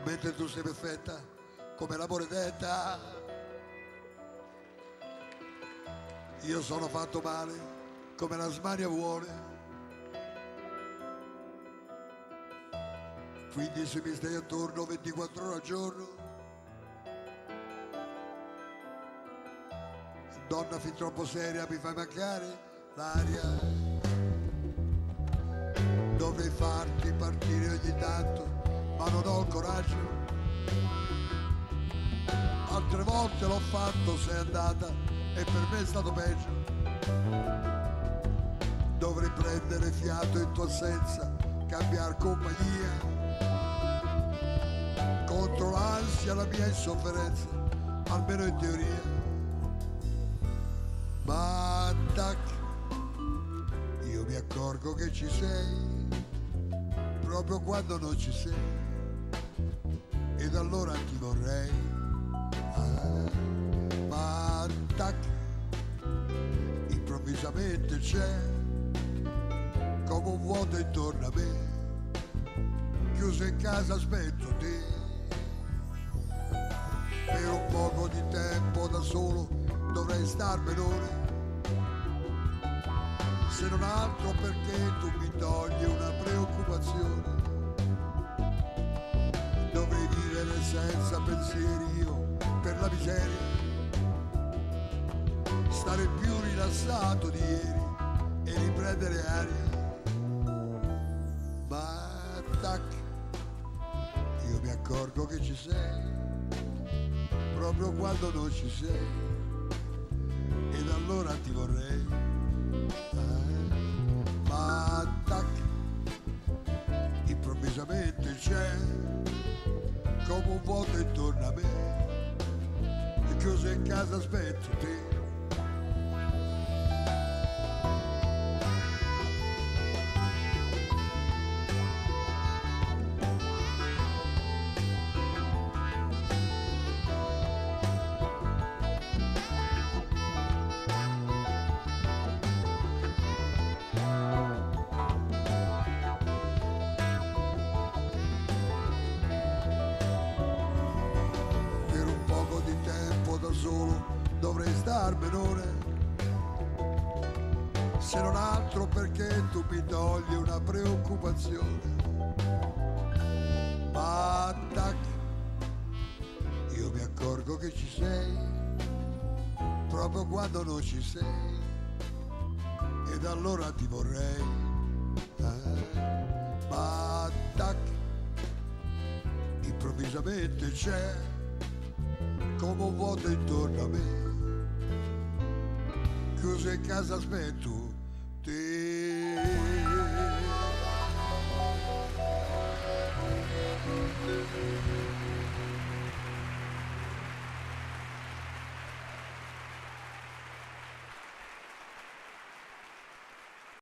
mentre tu sei perfetta come l'amore detta. Io sono fatto male come la smania vuole. Quindi se mi stai attorno 24 ore al giorno, donna fin troppo seria, mi fai mancare l'aria. Dovrei farti partire ogni tanto, ma non ho il coraggio. Altre volte l'ho fatto, sei andata e per me è stato peggio. Dovrei prendere fiato in tua assenza, cambiare compagnia. Contro l'ansia, la mia insofferenza, almeno in teoria. Ma tac, io mi accorgo che ci sei proprio quando non ci sei, ed allora ti vorrei. Ma tac, improvvisamente c'è come un vuoto intorno a me, chiuso in casa aspetto te. Per un poco di tempo da solo dovrei starmene, se non altro perché tu mi togli una preoccupazione. Dovrei vivere senza pensieri io per la miseria, stare più rilassato di ieri e riprendere aria. Ma tac, io mi accorgo che ci sei proprio quando non ci sei, ed allora ti vorrei. Ma tac, improvvisamente c'è come un vuoto intorno a me, e chiuso in casa aspetto te. Dovrei starmene, se non altro perché tu mi togli una preoccupazione. Ma tac, io mi accorgo che ci sei proprio quando non ci sei, ed allora ti vorrei. Ma tac, improvvisamente c'è come un vuoto intorno a me, chiuso in casa aspetto